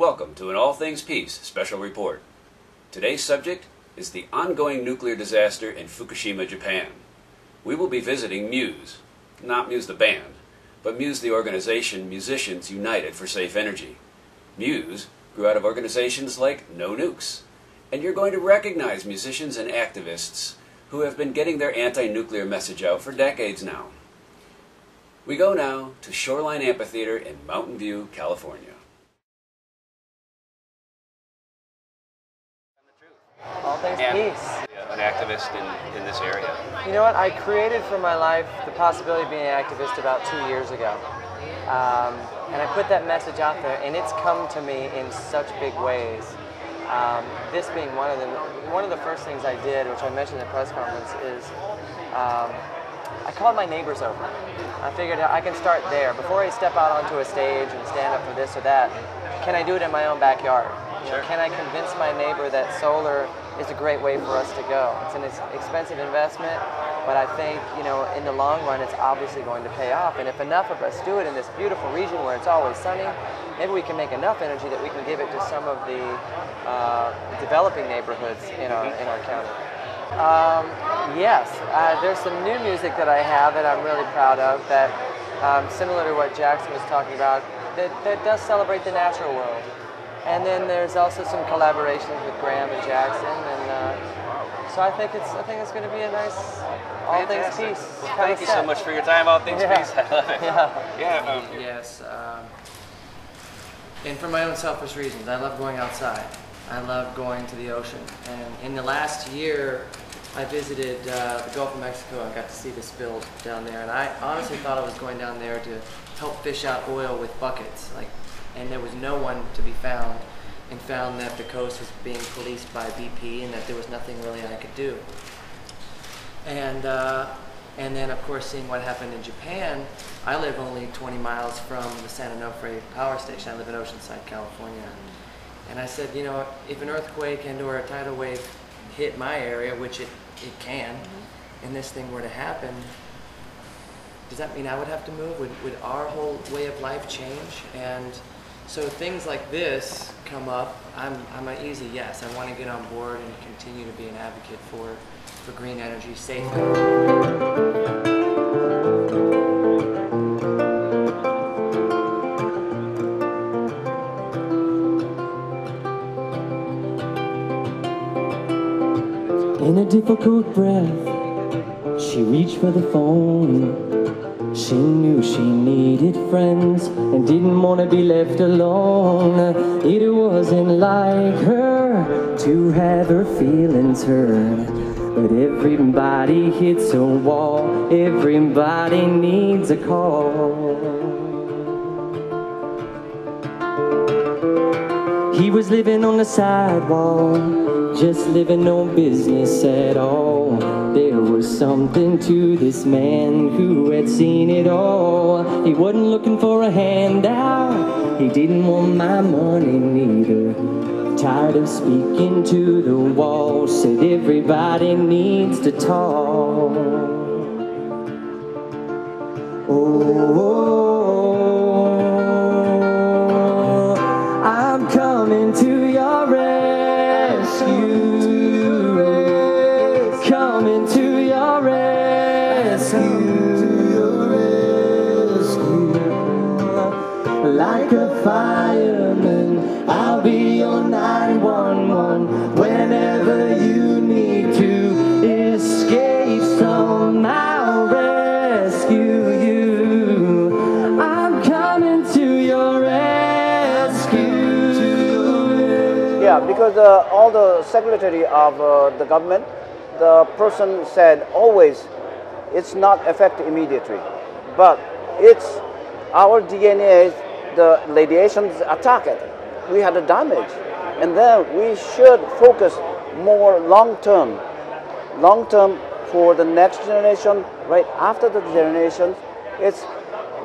welcome to an All Things Peace special report. Today's subject is the ongoing nuclear disaster in Fukushima, Japan. We will be visiting M.U.S.E, not M.U.S.E the band, but M.U.S.E the organization Musicians United for Safe Energy. M.U.S.E grew out of organizations like No Nukes, and you're going to recognize musicians and activists who have been getting their anti-nuclear message out for decades now. We go now to Shoreline Amphitheater in Mountain View, California. All Things Peace. An activist in this area. You know what? I created for my life the possibility of being an activist about 2 years ago. And I put that message out there, and it's come to me in such big ways. This being one of the first things I did, which I mentioned at the press conference, is I called my neighbors over. I figured I can start there. Before I step out onto a stage and stand up for this or that, can I do it in my own backyard? You know, can I convince my neighbor that solar is a great way for us to go? It's an expensive investment, but I think, you know, in the long run, it's obviously going to pay off. And if enough of us do it in this beautiful region where it's always sunny, maybe we can make enough energy that we can give it to some of the developing neighborhoods in our county. Yes, there's some new music that I have that I'm really proud of that, similar to what Jackson was talking about, that does celebrate the natural world. And then there's also some collaborations with Graham and Jackson, and so I think it's going to be a nice All Things Peace. Well, thank you so much for your time, All Things Peace. I love it. Yes, and for my own selfish reasons, I love going outside. I love going to the ocean. And in the last year, I visited the Gulf of Mexico and got to see the spill down there. And I honestly thought I was going down there to help fish out oil with buckets, and there was no one to be found, and found that the coast was being policed by BP and that there was nothing really I could do. And then of course seeing what happened in Japan, I live only 20 miles from the San Onofre power station. I live in Oceanside, California. And I said, you know, if an earthquake and or a tidal wave hit my area, which it can, and this thing were to happen, does that mean I would have to move? Would our whole way of life change? And so things like this come up. I'm an easy yes. I want to get on board and continue to be an advocate for green energy, safe energy. In a difficult breath, she reached for the phone. She knew she needed friends and didn't want to be left alone. It wasn't like her to have her feelings hurt, but everybody hits a wall. Everybody needs a call. He was living on the sidewalk, just living no business at all. There was something to this man who had seen it all. He wasn't looking for a handout, he didn't want my money neither. Tired of speaking to the wall, said everybody needs to talk. I'm coming to your rescue. Coming to your rescue, like a fireman, I'll be your 911 whenever you need to escape. Somehow rescue you. I'm coming to your rescue. Yeah, because all the secretary of the government, the person said always, it's not affected immediately, but it's our DNA, the radiations attack it. We had a damage, and then we should focus more long-term for the next generation. Right after the generation, it's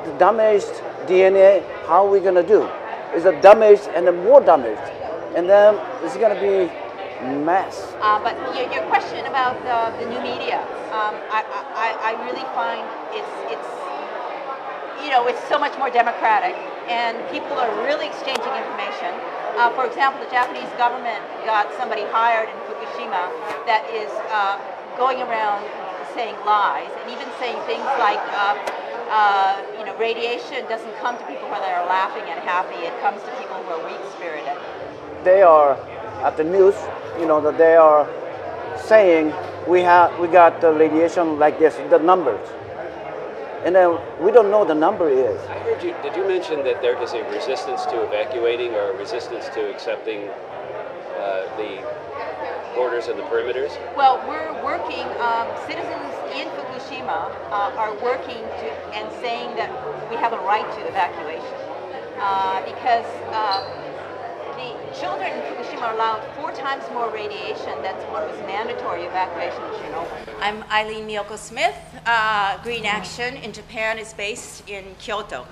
the damaged DNA. How are we going to do? It's a damaged and a more damaged, and then it's going to be mess. But your question about the new media, I really find it's so much more democratic, and people are really exchanging information. For example, the Japanese government got somebody hired in Fukushima that is going around saying lies and even saying things like, radiation doesn't come to people who are laughing and happy. It comes to people who are weak-spirited. They are at the news, that they are saying we got the radiation like this, the numbers, and then we don't know the number is. I heard you. Did you mention that there is a resistance to evacuating or a resistance to accepting the borders and the perimeters? Well, we're working. Citizens in Fukushima are working and saying that we have a right to evacuation because the children in Fukushima are allowed 4 times more radiation than what was mandatory evacuation in Chernobyl. I'm Eileen Miyoko-Smith. Green Action in Japan is based in Kyoto.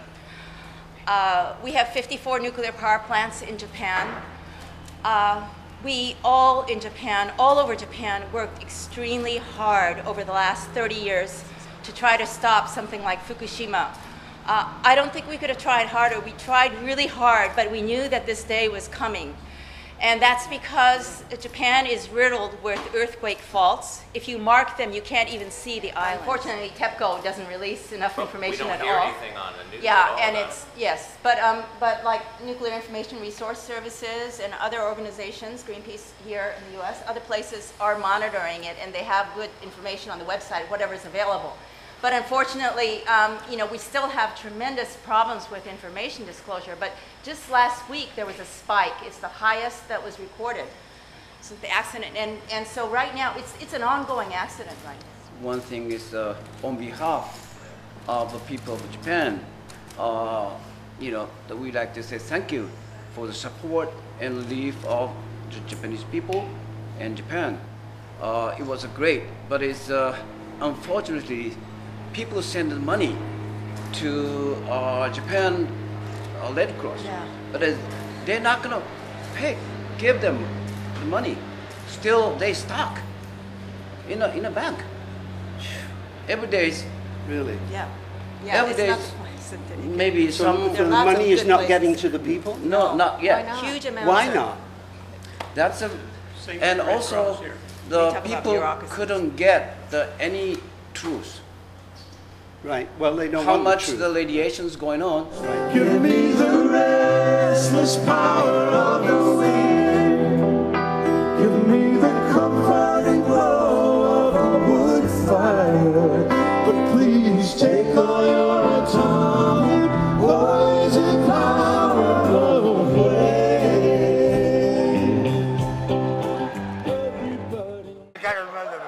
We have 54 nuclear power plants in Japan. We all in Japan, all over Japan, worked extremely hard over the last 30 years to try to stop something like Fukushima. I don't think we could have tried harder. We tried really hard, but we knew that this day was coming. And that's because Japan is riddled with earthquake faults. If you mark them, you can't even see the island. Unfortunately, TEPCO doesn't release enough information at all. We don't hear anything on the news yeah, at all and about it's, yes, but like Nuclear Information Resource Services and other organizations, Greenpeace here in the U.S., other places are monitoring it, and they have good information on the website, whatever is available. But unfortunately, we still have tremendous problems with information disclosure. But just last week, there was a spike. It's the highest that was recorded since the accident. And so right now, it's an ongoing accident right now. One thing is on behalf of the people of Japan, that we like to say thank you for the support and relief of the Japanese people and Japan. It was great, but it's unfortunately, people send money to Japan Red Cross, but they're not gonna give them the money. Still, they stuck in a bank. Every day, really. Yeah. Every day, maybe So the lots of money is good not places. getting to the people? No, not yet. Huge amounts. Why not? That's and also the people couldn't get any truth. Right. Well, they don't How want much the the truth. radiation is going on. Give me the restless power of the wind. Give me the comforting glow of a wood fire. But please take all your atomic poison power away. Everybody. You got to remember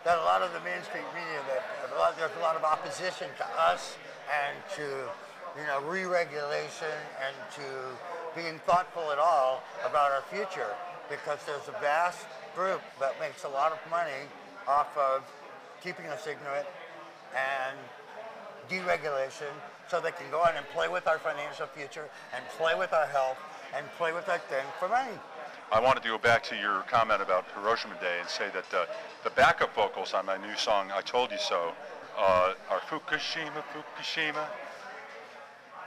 that a lot of the mainstream media, there's a lot of opposition to us and to re-regulation and to being thoughtful at all about our future, because there's a vast group that makes a lot of money off of keeping us ignorant and deregulation, so they can go on and play with our financial future and play with our health and play with our thing for money. I wanted to go back to your comment about Hiroshima Day and say that the backup vocals on my new song, I Told You So, are Fukushima, Fukushima,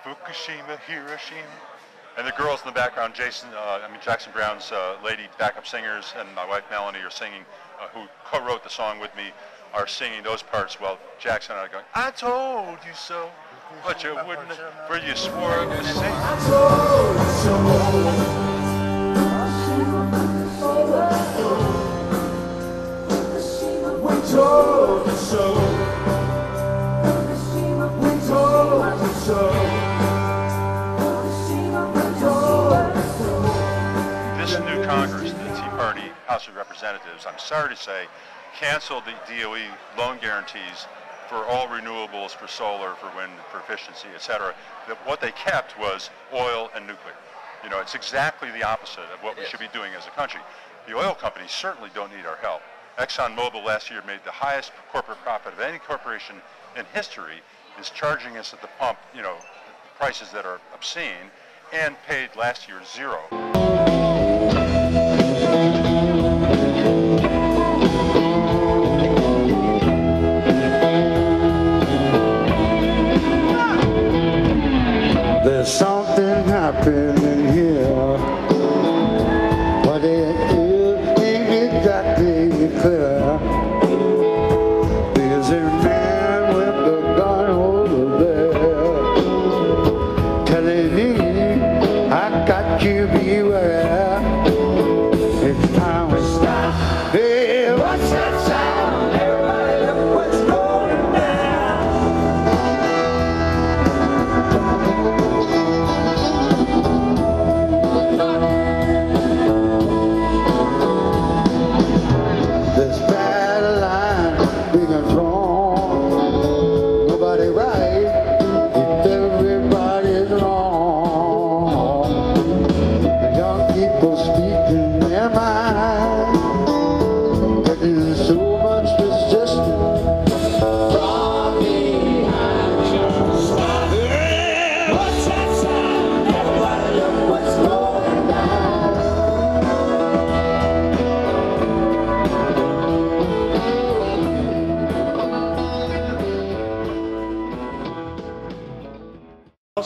Fukushima, Hiroshima. And the girls in the background, Jackson Browne's lady backup singers and my wife Melanie are singing, who co-wrote the song with me, are singing those parts while Jackson and I are going, I told you so, but you wouldn't, for you swore I was saying. I told you so. We told you so. We told you so. This new Congress, the Tea Party House of Representatives, I'm sorry to say, canceled the DOE loan guarantees for all renewables, for solar, for wind, for efficiency, etc. What they kept was oil and nuclear. It's exactly the opposite of what we should be doing as a country. The oil companies certainly don't need our help. ExxonMobil last year made the highest corporate profit of any corporation in history, is charging us at the pump, prices that are obscene, and paid last year zero. There's something happening here.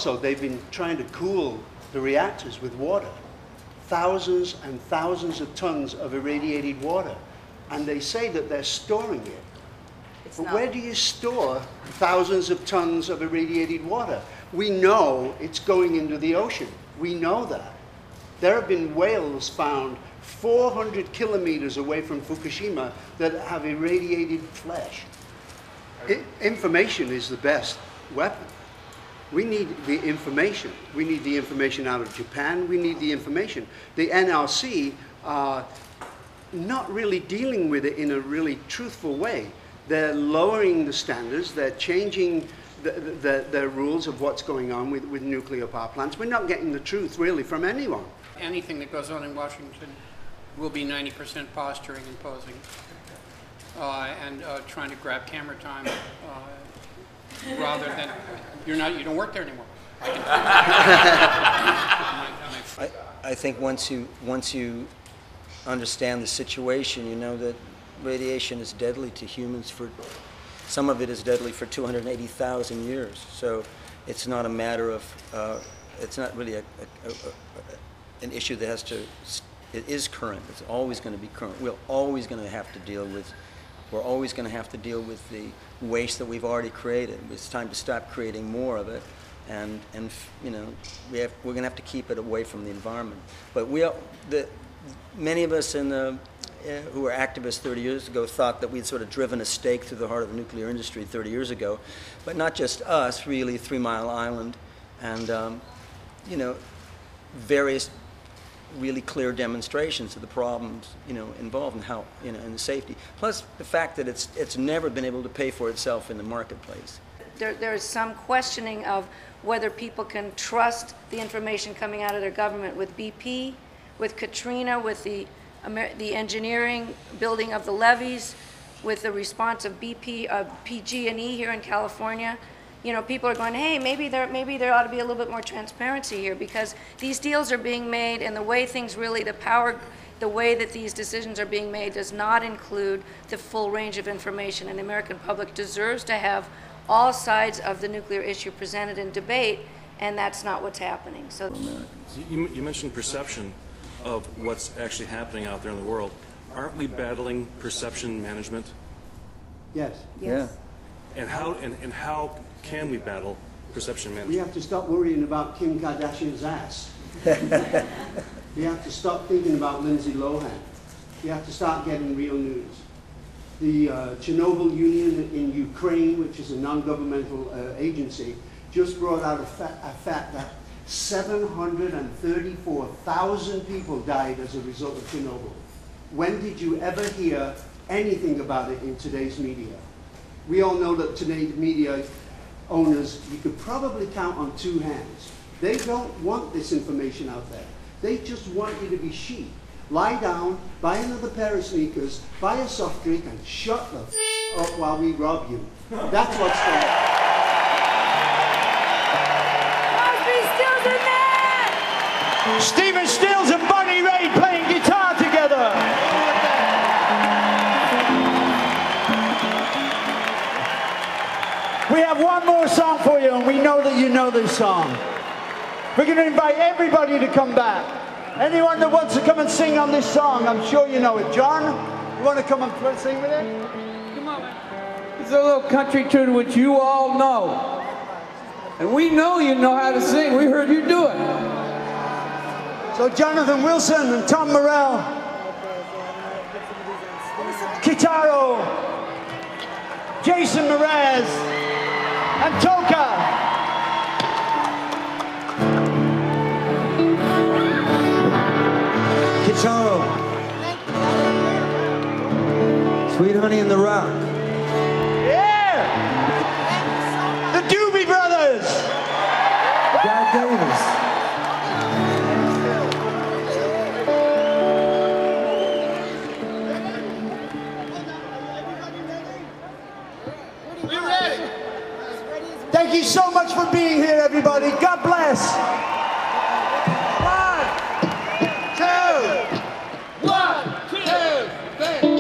also, they've been trying to cool the reactors with water. Thousands and thousands of tons of irradiated water. And they say that they're storing it. But where do you store thousands of tons of irradiated water? We know it's going into the ocean. We know that. There have been whales found 400 kilometers away from Fukushima that have irradiated flesh. Information is the best weapon. We need the information. We need the information out of Japan. We need the information. The NRC are not really dealing with it in a really truthful way. They're lowering the standards. They're changing the rules of what's going on with nuclear power plants. We're not getting the truth really from anyone. Anything that goes on in Washington will be 90% posturing and posing, and trying to grab camera time, rather than you don't work there anymore. I think once you understand the situation, you know that radiation is deadly to humans. For some of it is deadly for 280,000 years. So it's not a matter of it's not really an issue that has to. It is current. It's always going to be current. We're always going to have to deal with. We're always going to have to deal with the waste that we've already created. It's time to stop creating more of it, and you know we're going to have to keep it away from the environment. But many of us who were activists 30 years ago thought that we'd sort of driven a stake through the heart of the nuclear industry 30 years ago, but not just us, really. 3 Mile Island, and you know, various really clear demonstrations of the problems, you know, involved in how, you know, in the safety. Plus the fact that it's never been able to pay for itself in the marketplace. There is some questioning of whether people can trust the information coming out of their government with BP, with Katrina, with the engineering building of the levees, with the response of BP, PG&E here in California. You know, people are going, hey, maybe there ought to be a little bit more transparency here, because these deals are being made, and the way things really, the way that these decisions are being made does not include the full range of information, and the American public deserves to have all sides of the nuclear issue presented in debate, and that's not what's happening. So you mentioned perception of what's actually happening out there in the world. Aren't we battling perception management? Yes. Yeah. And how can we battle perception management? We have to stop worrying about Kim Kardashian's ass. We have to stop thinking about Lindsay Lohan. We have to start getting real news. The Chernobyl Union in Ukraine, which is a non-governmental agency, just brought out a fact that 734,000 people died as a result of Chernobyl. When did you ever hear anything about it in today's media? We all know that today's media owners, you could probably count on 2 hands. They don't want this information out there. They just want you to be sheep. Lie down, buy another pair of sneakers, buy a soft drink, and shut the up while we rob you. That's what's going on. Crosby, Stills, and Nash! Stephen Stills and Bonnie Raitt playing guitar together. We have one more song for you, and we know that you know this song. We're going to invite everybody to come back. Anyone that wants to come and sing on this song, I'm sure you know it. John, you want to come and sing with it? Come on, man. It's a little country tune which you all know. And we know you know how to sing. We heard you do it. So Jonathan Wilson and Tom Morello, Kitaro, Jason Marz, and Toka. Kitaro, Sweet Honey in the Rock. Yeah! The Doobie Brothers. God Davis. Thank you so much for being here, everybody. God bless. 1, 2, 3.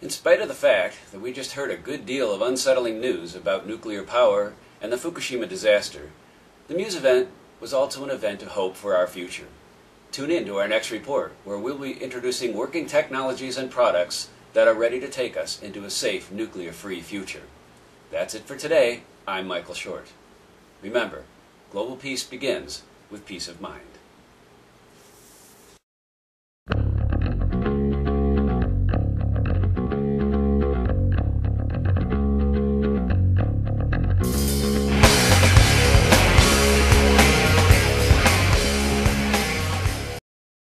In spite of the fact that we just heard a good deal of unsettling news about nuclear power and the Fukushima disaster, the M.U.S.E event was also an event of hope for our future. Tune in to our next report, where we'll be introducing working technologies and products that are ready to take us into a safe, nuclear-free future. That's it for today. I'm Michael Short. Remember, global peace begins with peace of mind.